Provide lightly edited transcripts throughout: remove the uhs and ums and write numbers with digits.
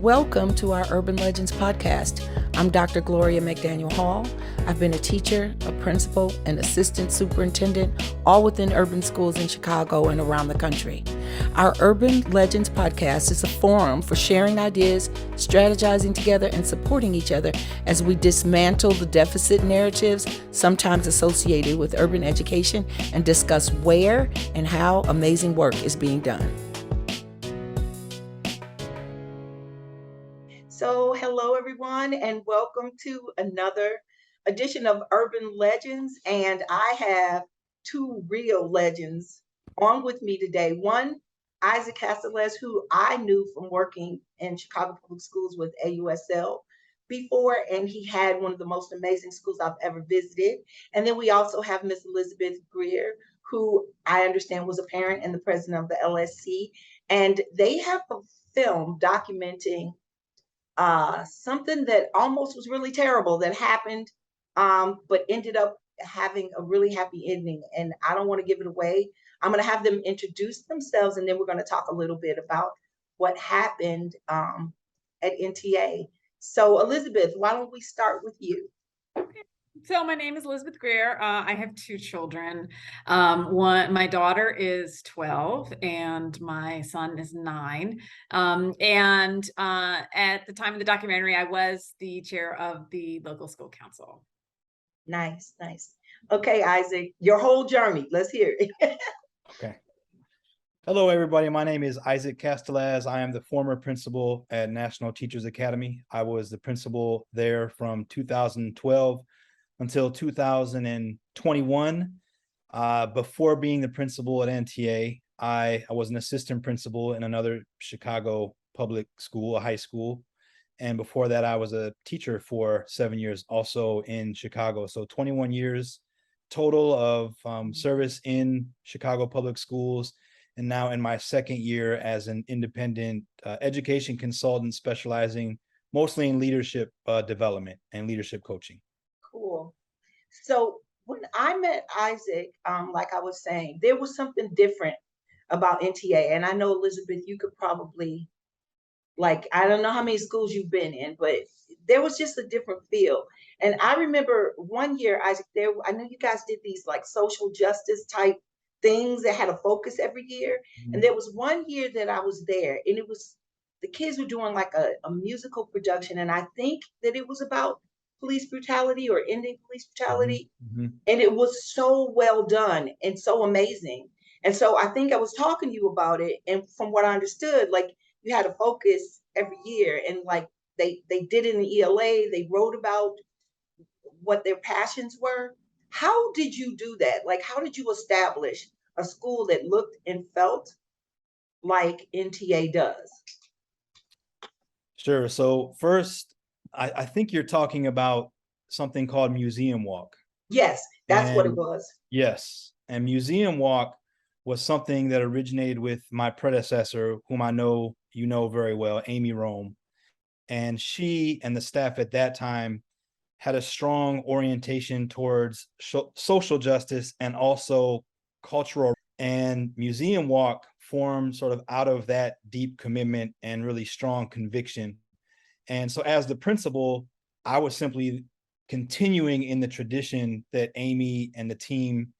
Welcome to our Urban Legends podcast. I'm Dr. Gloria McDaniel Hall. I've been a teacher, a principal, and assistant superintendent, all within urban schools in Chicago and around the country. Our Urban Legends podcast is a forum for sharing ideas, strategizing together, and supporting each other as we dismantle the deficit narratives sometimes associated with urban education and discuss where and how amazing work is being done. So hello everyone, and welcome to another edition of Urban Legends. And I have two real legends on with me today. One, Isaac Castelaz, who I knew from working in Chicago Public Schools with AUSL before, and he had one of the most amazing schools I've ever visited. And then we also have Miss Elisabeth Greer, who I understand was a parent and the president of the LSC. And they have a film documenting something that almost was really terrible that happened, but ended up having a really happy ending. And I don't want to give it away. I'm going to have them introduce themselves, and then we're going to talk a little bit about what happened at NTA. So, Elisabeth, why don't we start with you? So my name is Elisabeth Greer. I have two children. My daughter is 12 and my son is 9. At the time of the documentary, I was the chair of the local school council. Nice. Okay, Isaac, your whole journey. Let's hear it. Okay. Hello, everybody. My name is Isaac Castelaz. I am the former principal at National Teachers Academy. I was the principal there from 2012 until 2021. Before being the principal at NTA, I was an assistant principal in another Chicago public school, a high school. And before that, I was a teacher for 7 years, also in Chicago. So 21 years total of service in Chicago public schools. And now in my second year as an independent education consultant, specializing mostly in leadership development and leadership coaching. Cool. So when I met Isaac, like I was saying, there was something different about NTA. And I know, Elisabeth, you could probably, I don't know how many schools you've been in, but there was just a different feel. And I remember one year, Isaac, I know you guys did these like social justice type things that had a focus every year. Mm-hmm. And there was one year that I was there, and it was, the kids were doing like a musical production. And I think that it was about police brutality or ending police brutality. Mm-hmm. And it was so well done and so amazing. And so I think I was talking to you about it. And from what I understood, like you had a focus every year, and like they did in the ELA, they wrote about what their passions were. How did you do that? Like, how did you establish a school that looked and felt like NTA does? Sure. So first, I think you're talking about something called Museum Walk. Yes, that's what it was. Yes. And Museum Walk was something that originated with my predecessor, whom I know you know very well, Amy Rome. And she and the staff at that time had a strong orientation towards social justice and also cultural. And Museum Walk formed sort of out of that deep commitment and really strong conviction. And so as the principal, I was simply continuing in the tradition that Amy and the team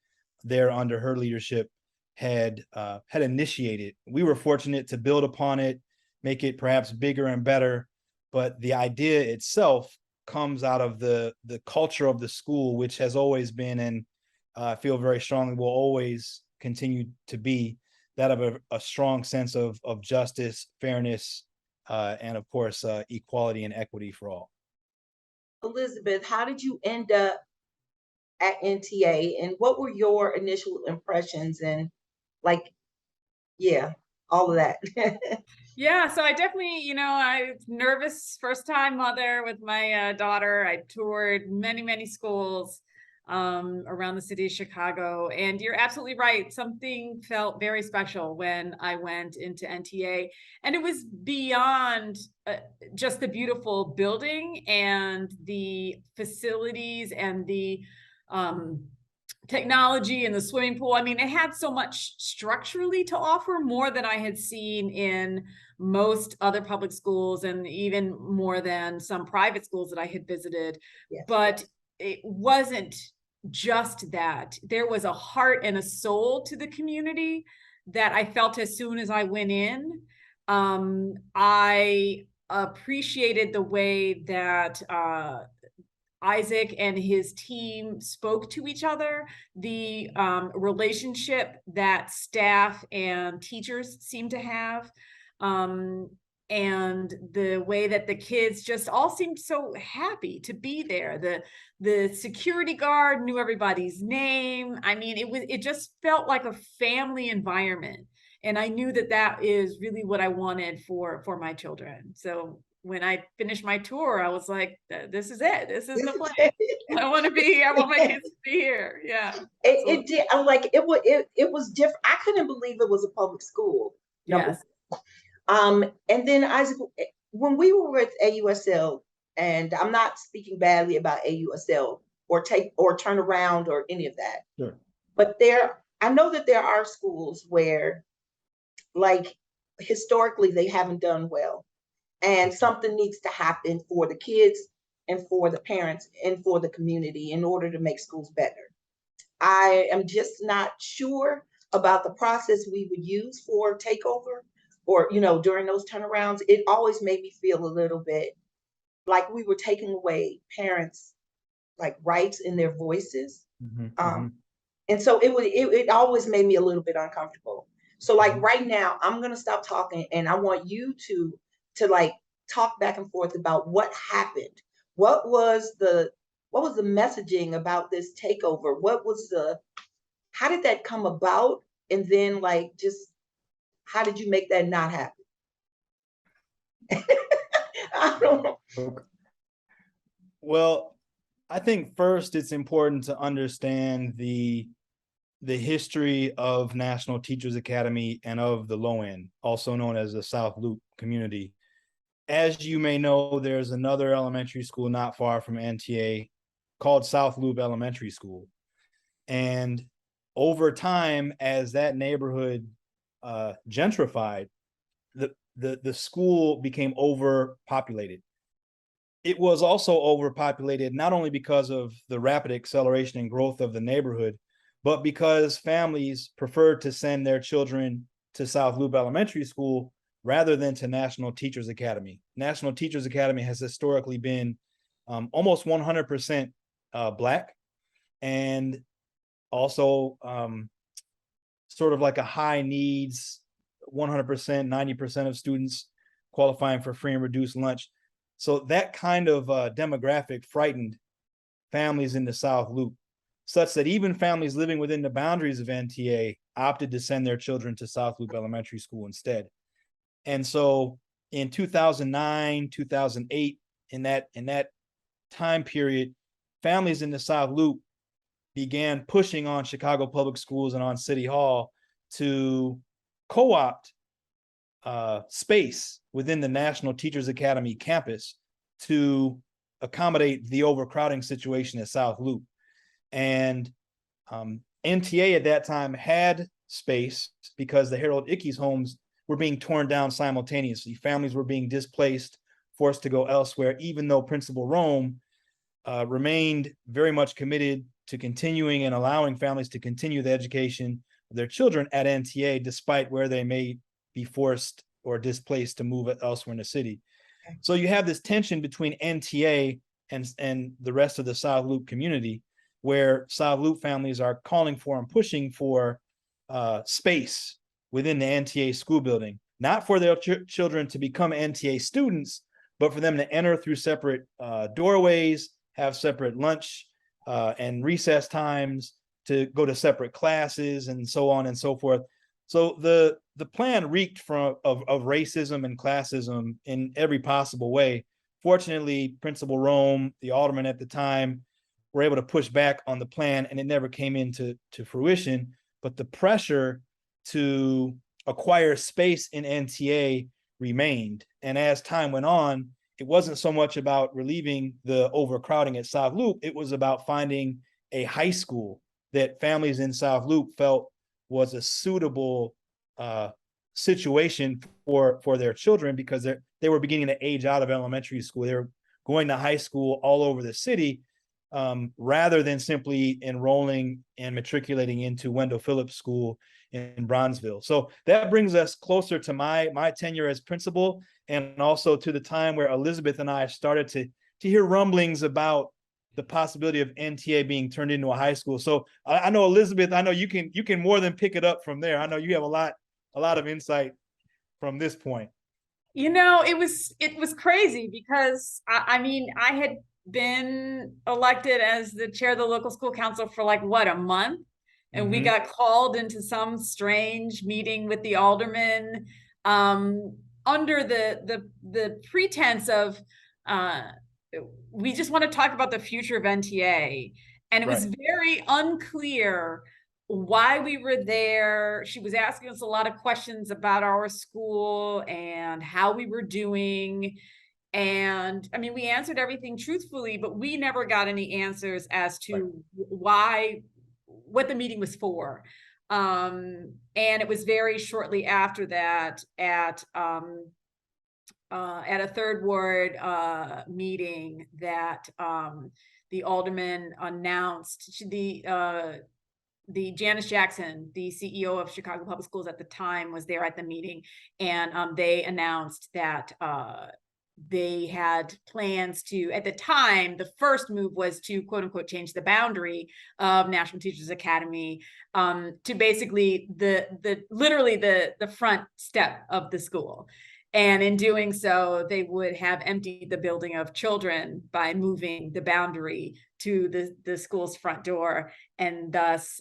there under her leadership had initiated. We were fortunate to build upon it, make it perhaps bigger and better, but the idea itself comes out of the culture of the school, which has always been, and I feel very strongly will always continue to be, that of a strong sense of justice, fairness, and of course, equality and equity for all. Elisabeth, how did you end up at NTA, and what were your initial impressions, and all of that? Yeah, so I definitely, I was nervous first time mother with my daughter. I toured many schools around the city of Chicago. And you're absolutely right. Something felt very special when I went into NTA. And it was beyond just the beautiful building and the facilities and the technology and the swimming pool. I mean, it had so much structurally to offer, more than I had seen in most other public schools, and even more than some private schools that I had visited. Yes. But it wasn't just that. There was a heart and a soul to the community that I felt as soon as I went in. I appreciated the way that Isaac and his team spoke to each other, the relationship that staff and teachers seem to have, and the way that the kids just all seemed so happy to be there. The security guard knew everybody's name. I mean, it just felt like a family environment. And I knew that that is really what I wanted for my children. So when I finished my tour, I was like, this is it. This is the place. I want my kids to be here. Yeah. It did. I'm like, it was different. I couldn't believe it was a public school. Yes. And then Isaac, when we were with AUSL, and I'm not speaking badly about AUSL or turn around or any of that. Sure. But I know that there are schools where, like, historically they haven't done well, and something needs to happen for the kids and for the parents and for the community in order to make schools better. I am just not sure about the process we would use for takeover, or, during those turnarounds. It always made me feel a little bit like we were taking away parents' like rights in their voices. And so it always made me a little bit uncomfortable. So like right now, I'm gonna stop talking, and I want you to like talk back and forth about what happened. What was the messaging about this takeover? How did that come about? And then, like, just how did you make that not happen? I don't know. Okay. Well, I think first it's important to understand the history of National Teachers Academy and of the low end, also known as the South Loop community. As you may know, there's another elementary school not far from NTA called South Loop Elementary School. And over time, as that neighborhood gentrified, the school became overpopulated. It was also overpopulated not only because of the rapid acceleration and growth of the neighborhood, but because families preferred to send their children to South Loop Elementary School rather than to National Teachers Academy. National Teachers Academy has historically been almost 100% Black, and also sort of like a high needs, 100%, 90% of students qualifying for free and reduced lunch. So that kind of demographic frightened families in the South Loop, such that even families living within the boundaries of NTA opted to send their children to South Loop Elementary School instead. And so in 2009, 2008, in that time period, families in the South Loop began pushing on Chicago Public Schools and on City Hall to co-opt space within the National Teachers Academy campus to accommodate the overcrowding situation at South Loop. And NTA at that time had space because the Harold Ickes homes were being torn down simultaneously. Families were being displaced, forced to go elsewhere, even though Principal Rome remained very much committed to continuing and allowing families to continue the education of their children at NTA, despite where they may be forced or displaced to move elsewhere in the city. So you have this tension between NTA and the rest of the South Loop community, where South Loop families are calling for and pushing for space within the NTA school building, not for their children to become NTA students, but for them to enter through separate doorways, have separate lunch and recess times, to go to separate classes, and so on and so forth. So the plan reeked of racism and classism in every possible way. Fortunately, Principal Rome, the alderman at the time, were able to push back on the plan, and it never came into fruition. But the pressure to acquire space in NTA remained. And as time went on, it wasn't so much about relieving the overcrowding at South Loop, it was about finding a high school that families in South Loop felt was a suitable situation for their children, because they were beginning to age out of elementary school. They were going to high school all over the city, rather than simply enrolling and matriculating into Wendell Phillips School in Bronzeville. So that brings us closer to my tenure as principal, and also to the time where Elisabeth and I started to hear rumblings about the possibility of NTA being turned into a high school. So I know, Elisabeth, I know you can more than pick it up from there. I know you have a lot of insight from this point. You know, it was crazy, because I mean, I had been elected as the chair of the local school council for like what, a month, and we got called into some strange meeting with the aldermen, under the pretense of we just want to talk about the future of NTA, and it was very unclear why we were there. She was asking us a lot of questions about our school and how we were doing. And I mean, we answered everything truthfully, but we never got any answers as to what the meeting was for. And it was very shortly after that, at a third ward meeting, that the alderman announced, the Janice Jackson, the CEO of Chicago Public Schools at the time, was there at the meeting, and they announced that they had plans to, at the time, the first move was to quote unquote change the boundary of National Teachers Academy to basically literally the front step of the school. And in doing so, they would have emptied the building of children by moving the boundary to the school's front door, and thus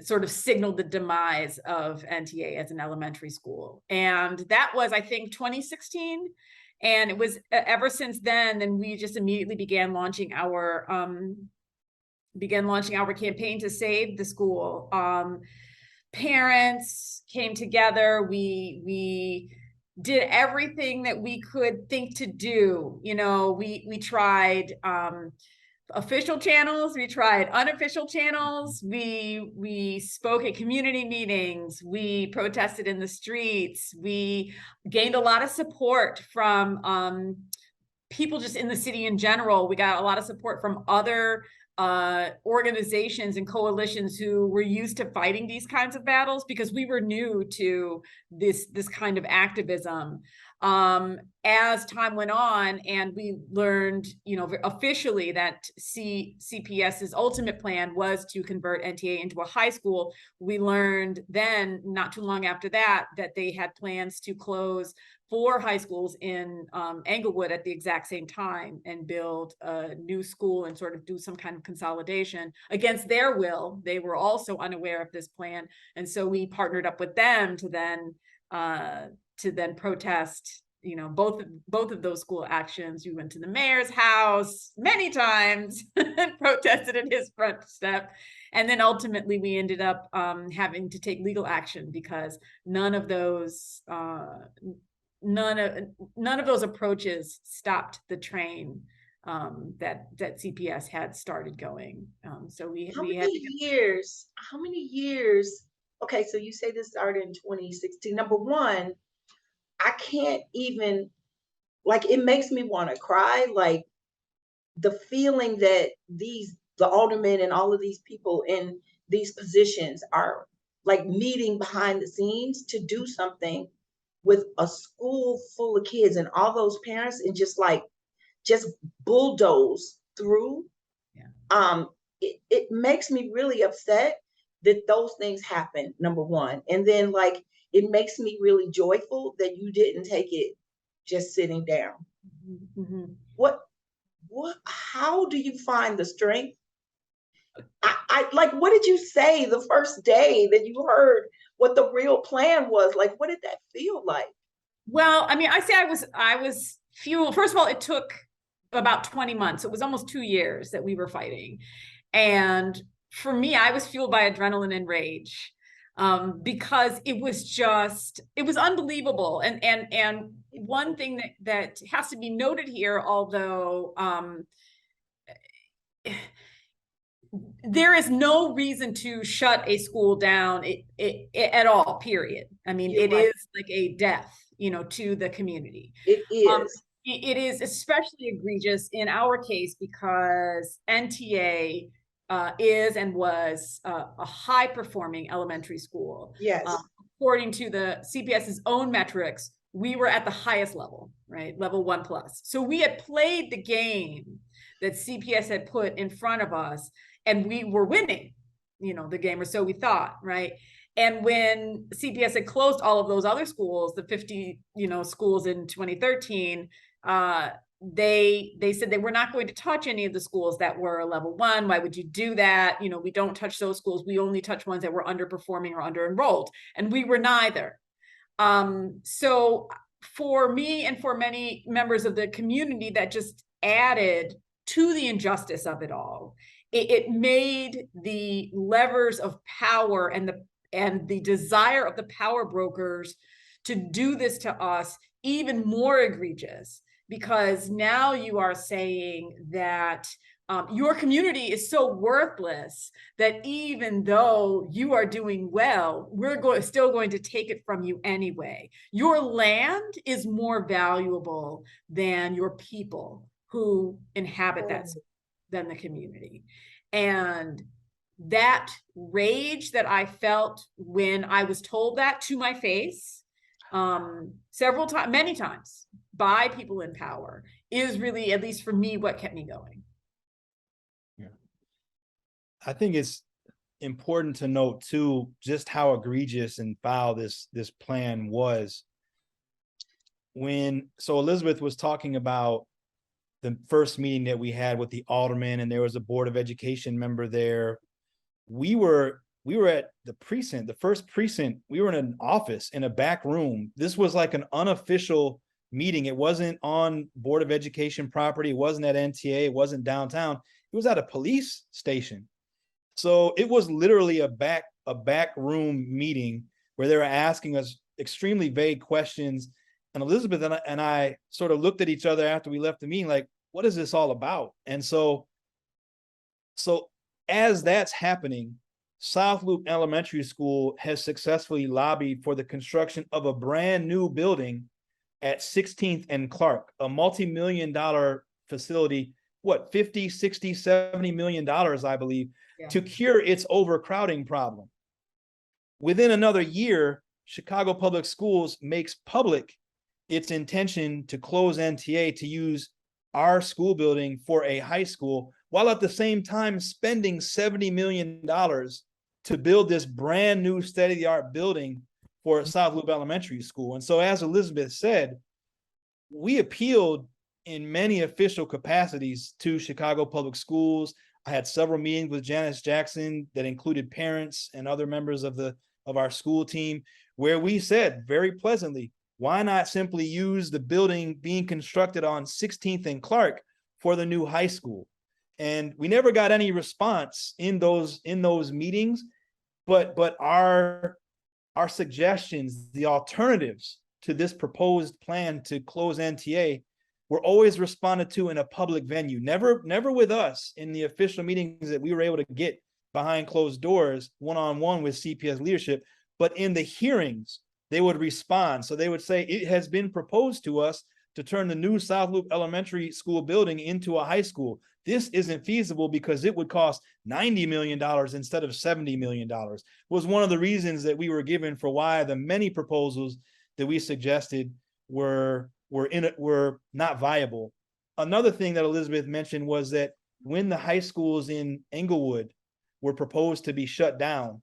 sort of signaled the demise of NTA as an elementary school. And that was, I think, 2016. And it was ever since then we just immediately began launching our campaign to save the school. Parents came together. We did everything that we could think to do. You know, we tried official channels, we tried unofficial channels, we spoke at community meetings, we protested in the streets, we gained a lot of support from people just in the city in general. We got a lot of support from other organizations and coalitions who were used to fighting these kinds of battles, because we were new to this kind of activism. As time went on, and we learned, you know, officially that CPS's ultimate plan was to convert NTA into a high school, we learned then, not too long after that, that they had plans to close 4 high schools in Englewood at the exact same time and build a new school and sort of do some kind of consolidation against their will. They were also unaware of this plan. And so we partnered up with them to then protest, you know, both of those school actions. We went to the mayor's house many times and protested at his front step. And then ultimately we ended up having to take legal action, because none of those approaches stopped the train that CPS had started going. So how many years? Okay, so you say this started in 2016. Number one, I can't even, like, it makes me want to cry. Like, the feeling that the aldermen and all of these people in these positions are like meeting behind the scenes to do something with a school full of kids and all those parents, and just bulldoze through. Yeah. It makes me really upset that those things happen, number one. And then, like, it makes me really joyful that you didn't take it just sitting down. Mm-hmm. How do you find the strength? I like, what did you say the first day that you heard what the real plan was? Like, what did that feel like? Well, I mean, I say I was fueled. First of all, it took about 20 months. It was almost 2 years that we were fighting. And for me, I was fueled by adrenaline and rage, because it was unbelievable. And one thing that has to be noted here, although there is no reason to shut a school down at all, period. I mean, You're it right. is like a death, to the community. It Um, is. it is especially egregious in our case because NTA is and was a high performing elementary school. Yes. According to the CPS's own metrics, we were at the highest level, right? Level 1+. So we had played the game that CPS had put in front of us, and we were winning, the game, or so we thought, right? And when CPS had closed all of those other schools, the 50, schools in 2013, they said they were not going to touch any of the schools that were level 1. Why would you do that? We don't touch those schools. We only touch ones that were underperforming or under enrolled. And we were neither. So for me and for many members of the community, that just added to the injustice of it all. It made the levers of power and the desire of the power brokers to do this to us even more egregious, because now you are saying that your community is so worthless that even though you are doing well, we're still going to take it from you anyway. Your land is more valuable than your people who inhabit that than the community. And that rage that I felt when I was told that to my face, many times by people in power, is really, at least for me, what kept me going. Yeah. I think it's important to note too, just how egregious and foul this plan was. So Elisabeth was talking about the first meeting that we had with the alderman, and there was a Board of Education member there. We were at the precinct, the first precinct. We were in an office in a back room. This was like an unofficial meeting. It wasn't on Board of Education property. It wasn't at NTA. It wasn't downtown. It was at a police station. So it was literally a back room meeting where they were asking us extremely vague questions. And Elisabeth and I sort of looked at each other after we left the meeting, like, what is this all about? And so as that's happening, South Loop Elementary School has successfully lobbied for the construction of a brand new building at 16th and Clark, a multi-million-dollar facility, what, 50, 60, 70 million dollars, I believe, to cure its overcrowding problem. Within another year, Chicago Public Schools makes public its intention to close NTA to use our school building for a high school, while at the same time spending $70 million to build this brand new state-of-the-art building for South Loop Elementary School. And so, as Elisabeth said, we appealed in many official capacities to Chicago Public Schools. I had several meetings with Janice Jackson that included parents and other members of our school team, where we said very pleasantly, why not simply use the building being constructed on 16th and Clark for the new high school? And we never got any response in those meetings, but our suggestions, the alternatives to this proposed plan to close NTA, were always responded to in a public venue. Never with us in the official meetings that we were able to get behind closed doors, one-on-one with CPS leadership, but in the hearings, they would respond. So they would say, it has been proposed to us to turn the new South Loop Elementary School building into a high school. This isn't feasible because it would cost $90 million instead of $70 million, was one of the reasons that we were given for why the many proposals that we suggested were not viable. Another thing that Elisabeth mentioned was that when the high schools in Englewood were proposed to be shut down,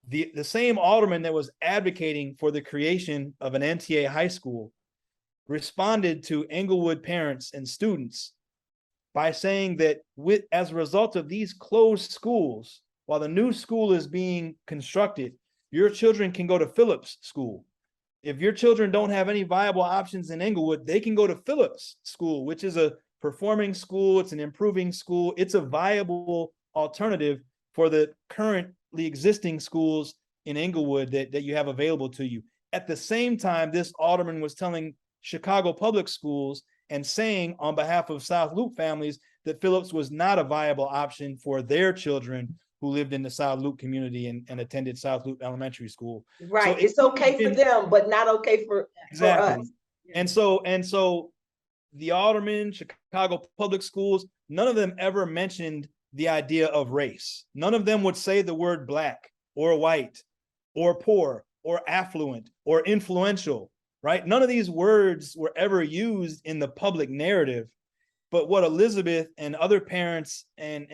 the same alderman that was advocating for the creation of an NTA high school responded to Englewood parents and students by saying that as a result of these closed schools, while the new school is being constructed, your children can go to Phillips School. If your children don't have any viable options in Englewood, they can go to Phillips School, which is a performing school. It's an improving school. It's a viable alternative for the currently existing schools in Englewood that you have available to you. At the same time, this alderman was telling Chicago Public Schools and saying on behalf of South Loop families that Phillips was not a viable option for their children who lived in the South Loop community and attended South Loop Elementary School. Right. So it's okay for them, but not okay for exactly. us. And so the aldermen, Chicago Public Schools, none of them ever mentioned the idea of race. None of them would say the word Black or white or poor or affluent or influential, right? None of these words were ever used in the public narrative. But what Elisabeth and other parents and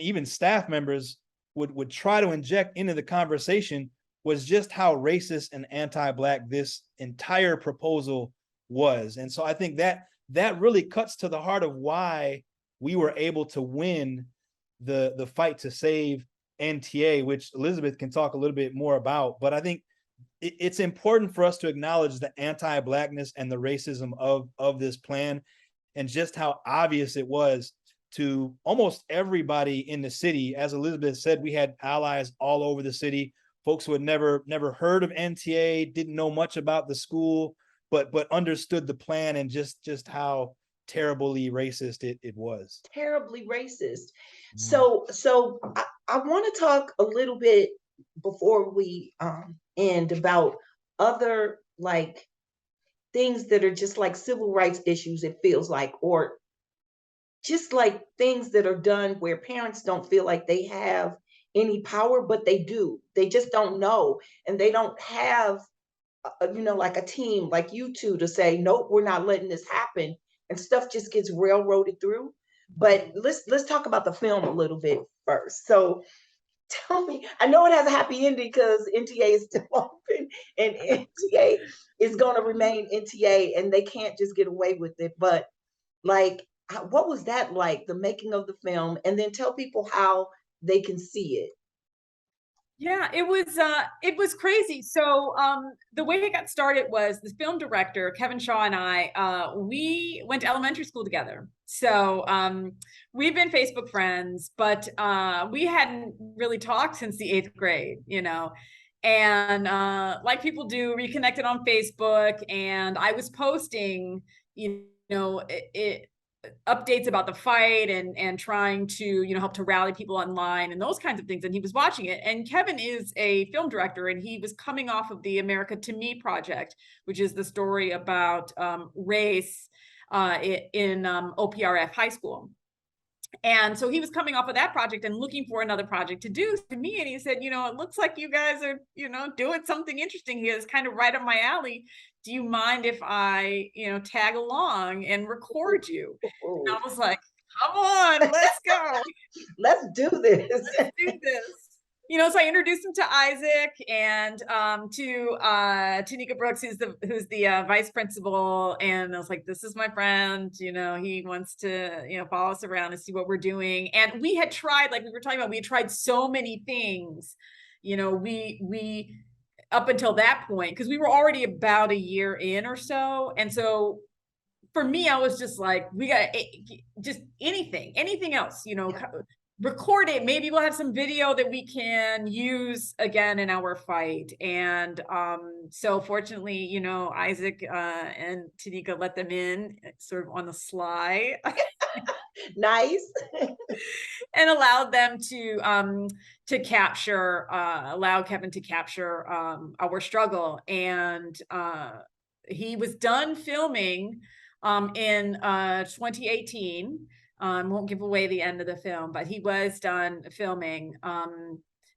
even staff members would try to inject into the conversation was just how racist and anti-Black this entire proposal was. And so I think that really cuts to the heart of why we were able to win the fight to save NTA, which Elisabeth can talk a little bit more about. But I think it's important for us to acknowledge the anti-Blackness and the racism of this plan, and just how obvious it was to almost everybody in the city. As Elisabeth said, we had allies all over the city, folks who had never heard of NTA, didn't know much about the school, but understood the plan and just how terribly racist it was. Terribly racist. So I want to talk a little bit before we end about other like things that are just like civil rights issues, it feels like, or just like things that are done where parents don't feel like they have any power, but they do. They just don't know, and they don't have like a team like you two to say, nope, we're not letting this happen, and stuff just gets railroaded through. But let's talk about the film a little bit first. So tell me, I know it has a happy ending because NTA is still open, and NTA is going to remain NTA, and they can't just get away with it. But like, what was that like, the making of the film? And then tell people how they can see it. Yeah, it was crazy. So the way it got started was the film director, Kevin Shaw, and I, we went to elementary school together. So we've been Facebook friends, but we hadn't really talked since the 8th grade, and like people do, reconnected on Facebook, and I was posting, updates about the fight and trying to help to rally people online and those kinds of things, and he was watching it. And Kevin is a film director, and he was coming off of the America to Me project, which is the story about race in OPRF high school. And so he was coming off of that project and looking for another project to do to me. And he said, it looks like you guys are, doing something interesting here. It's kind of right up my alley. Do you mind if I, tag along and record you? And I was like, come on, let's go. Let's do this. Let's do this. So I introduced him to Isaac and to Tanika Brooks, who's the vice principal. And I was like, this is my friend, he wants to, follow us around and see what we're doing. And we had tried, like we were talking about, we had tried so many things, we up until that point, because we were already about a year in or so. And so for me, I was just like, we got just anything else, record it. Maybe we'll have some video that we can use again in our fight. And so fortunately, Isaac and Tanika let them in sort of on the sly. Nice. And allowed them to capture, allow Kevin to capture our struggle. And he was done filming in 2018. Won't give away the end of the film, but he was done filming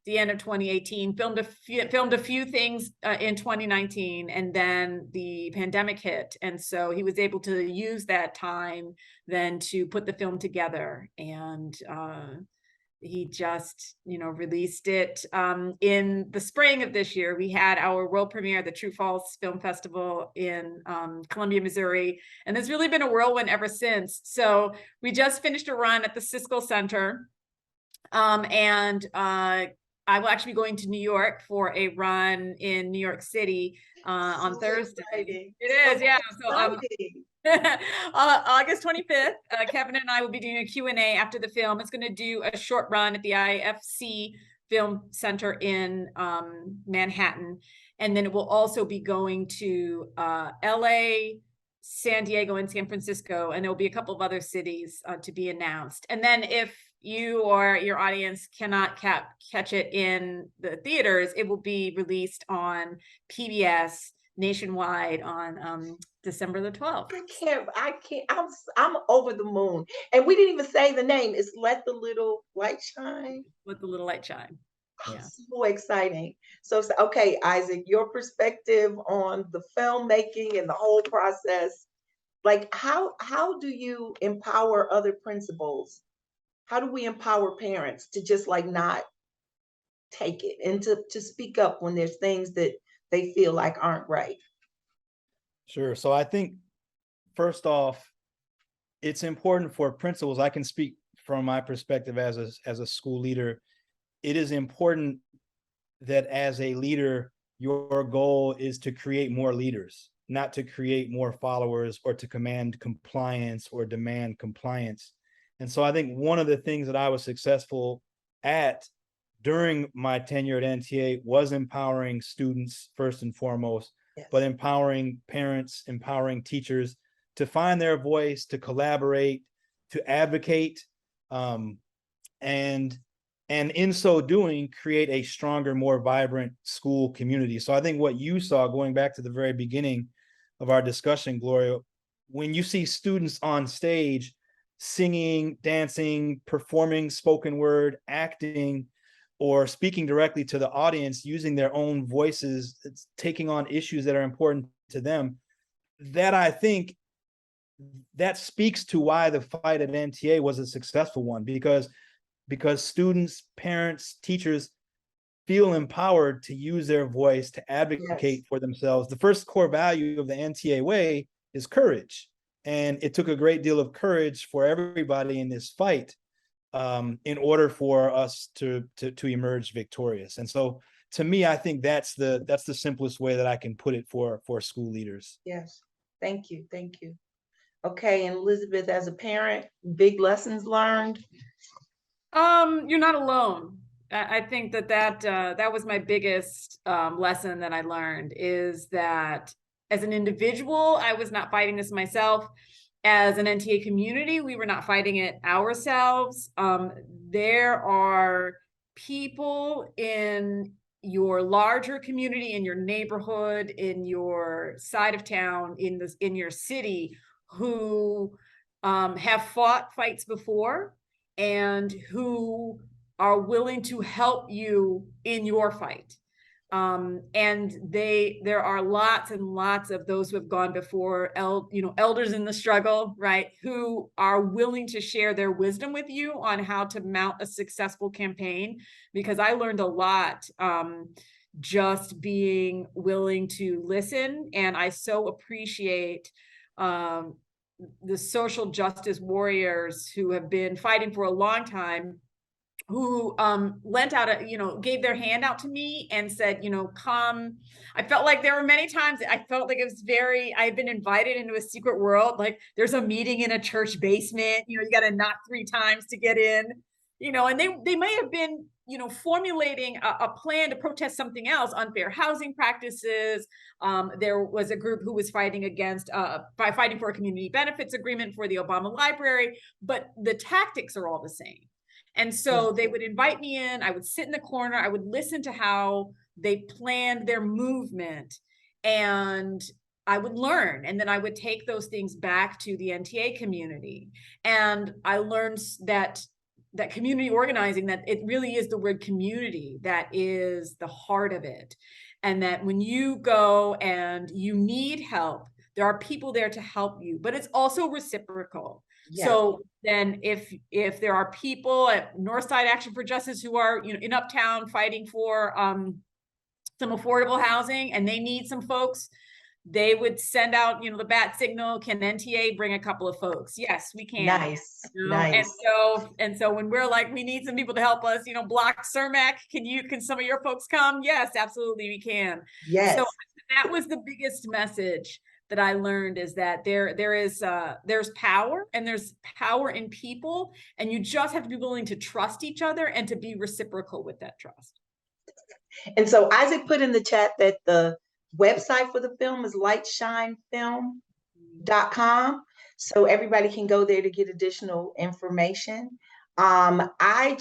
the end of 2018, filmed a few things in 2019, and then the pandemic hit. And so he was able to use that time then to put the film together. And he just, released it in the spring of this year. We had our world premiere at the True False Film Festival in Columbia, Missouri. And there's really been a whirlwind ever since. So we just finished a run at the Siskel Center. And I will actually be going to New York for a run in New York City on Thursday. Exciting. It is, yeah. So August 25th, Kevin and I will be doing a Q&A after the film. It's going to do a short run at the IFC Film Center in Manhattan. And then it will also be going to LA, San Diego and San Francisco, and there will be a couple of other cities to be announced. And then if you or your audience cannot catch it in the theaters, it will be released on PBS nationwide on December the 12th. I can't, I'm over the moon. And we didn't even say the name. It's Let the Little Light Shine. Let the Little Light Shine. Yeah. So exciting. So, okay, Isaac, your perspective on the filmmaking and the whole process, like how do you empower other principals? How do we empower parents to just like not take it and to speak up when there's things that they feel like aren't right? Sure. So I think first off, it's important for principals. I can speak from my perspective as a school leader. It is important that as a leader, your goal is to create more leaders, not to create more followers or to command compliance or demand compliance. And so I think one of the things that I was successful at during my tenure at NTA was empowering students first and foremost, yes, but empowering parents, empowering teachers to find their voice, to collaborate, to advocate, and in so doing, create a stronger, more vibrant school community. So I think what you saw, going back to the very beginning of our discussion, Gloria, when you see students on stage singing, dancing, performing spoken word, acting, or speaking directly to the audience, using their own voices, taking on issues that are important to them, that I think that speaks to why the fight at NTA was a successful one, because students, parents, teachers feel empowered to use their voice to advocate, yes, for themselves. The first core value of the NTA way is courage. And it took a great deal of courage for everybody in this fight in order for us to emerge victorious. And so to me, I think that's the simplest way that I can put it for school leaders. Yes, thank you, thank you. Okay, and Elisabeth, as a parent, big lessons learned? You're not alone. I think that was my biggest lesson that I learned, is that as an individual, I was not fighting this myself. As an NTA community, we were not fighting it ourselves. There are people in your larger community, in your neighborhood, in your side of town, in your city, who have fought fights before and who are willing to help you in your fight. And there are lots and lots of those who have gone before, elders in the struggle, right, who are willing to share their wisdom with you on how to mount a successful campaign. Because I learned a lot just being willing to listen, and I so appreciate the social justice warriors who have been fighting for a long time, who lent out gave their hand out to me and said, come. I felt like there were many times I felt like it was I've been invited into a secret world. Like there's a meeting in a church basement, you got to knock 3 times to get in, and they may have been, formulating a plan to protest something else, unfair housing practices. There was a group who was fighting for a community benefits agreement for the Obama Library, but the tactics are all the same. And so they would invite me in, I would sit in the corner, I would listen to how they planned their movement, and I would learn. And then I would take those things back to the NTA community. And I learned that community organizing, that it really is the word community that is the heart of it. And that when you go and you need help, there are people there to help you, but it's also reciprocal. Yes. So then if there are people at Northside Action for Justice who are, in Uptown fighting for some affordable housing, and they need some folks, they would send out, the bat signal, can NTA bring a couple of folks? Yes, we can. Nice, nice. And so when we're like, we need some people to help us, block Cermak, can some of your folks come? Yes, absolutely, we can. Yes. So that was the biggest message that I learned, is that there's power, and there's power in people, and you just have to be willing to trust each other and to be reciprocal with that trust. And so Isaac put in the chat that the website for the film is Light Shine Film. so everybody can go there to get additional information. I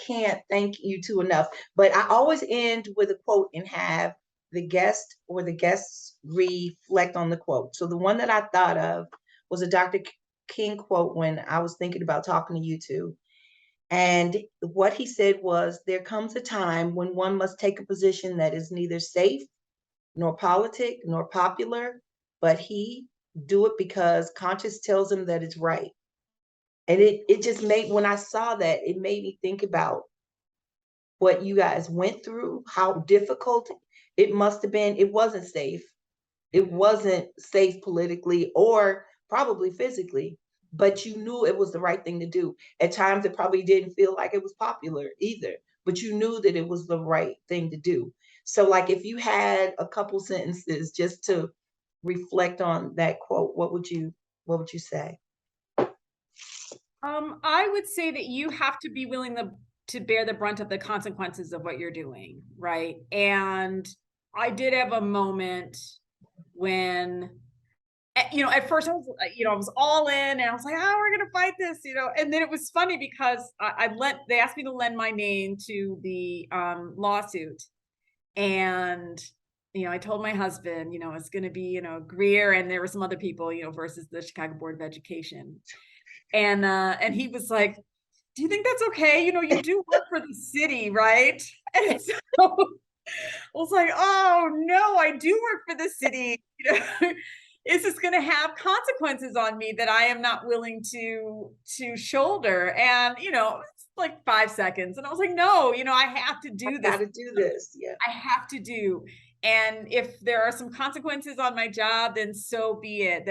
can't thank you two enough, but I always end with a quote and have the guest or the guests reflect on the quote. So the one that I thought of was a Dr. King quote when I was thinking about talking to you two. And what he said was, there comes a time when one must take a position that is neither safe, nor politic, nor popular, but he do it because conscience tells him that it's right. And it just made, when I saw that, it made me think about what you guys went through, how difficult it must have been. It wasn't safe. It wasn't safe politically or probably physically, but you knew it was the right thing to do. At times it probably didn't feel like it was popular either, but you knew that it was the right thing to do. So like if you had a couple sentences just to reflect on that quote, what would you say? I would say that you have to be willing to bear the brunt of the consequences of what you're doing, right? And I did have a moment when, at first I was, I was all in and I was like, oh, we're going to fight this, and then it was funny because they asked me to lend my name to the lawsuit. And, I told my husband, it's going to be, Greer, and there were some other people, versus the Chicago Board of Education. And he was like, do you think that's okay? You do work for the city, right? And so I was like, oh no, I do work for the city. Is this going to have consequences on me that I am not willing to shoulder? And, it's like 5 seconds. And I was like, no, I have to do this. I got to do this. Yeah. I have to do. And if there are some consequences on my job, then so be it.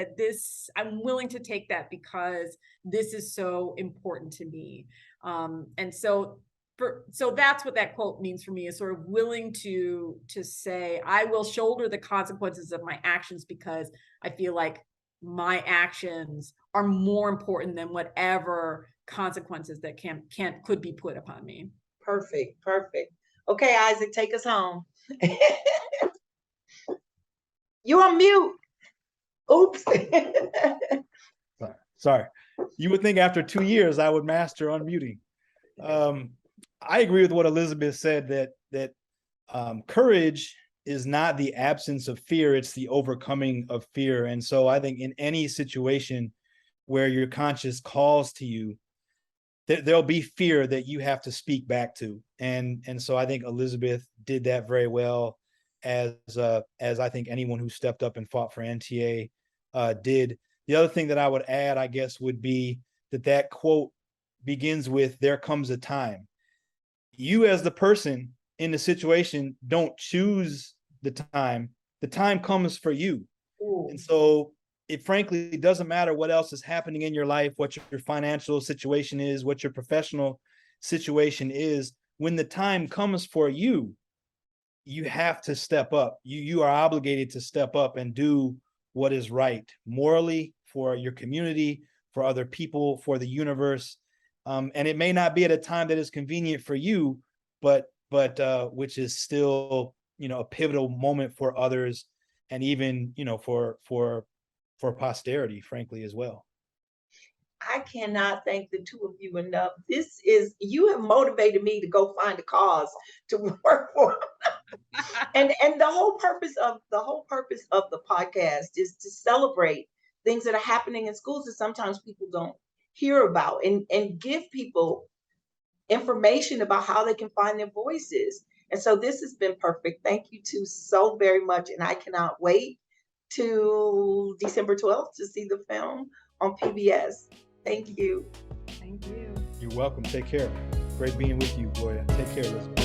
I'm willing to take that because this is so important to me. And so that's what that quote means for me, is sort of willing to say, I will shoulder the consequences of my actions because I feel like my actions are more important than whatever consequences that could be put upon me. Perfect. Okay, Isaac, take us home. You're on mute. Oops. Sorry. You would think after 2 years I would master unmuting. I agree with what Elisabeth said, that courage is not the absence of fear, it's the overcoming of fear. And so I think in any situation where your conscience calls to you, there'll be fear that you have to speak back to. And so I think Elisabeth did that very well, as I think anyone who stepped up and fought for NTA did. The other thing that I would add, I guess, would be that quote begins with, there comes a time. You as the person in the situation don't choose the time comes for you. Ooh. And so it frankly doesn't matter what else is happening in your life, what your financial situation is, what your professional situation is. When the time comes for you, you have to step up. You are obligated to step up and do what is right morally for your community, for other people, for the universe. And it may not be at a time that is convenient for you, but which is still, a pivotal moment for others, and even, for posterity, frankly, as well. I cannot thank the two of you enough. You have motivated me to go find a cause to work for. and the whole purpose of the podcast is to celebrate things that are happening in schools that sometimes people don't hear about, and give people information about how they can find their voices. And so this has been perfect. Thank you two so very much. And I cannot wait to December 12th to see the film on PBS. Thank you. Thank you. You're welcome. Take care. Great being with you, Gloria. Take care, Elizabeth.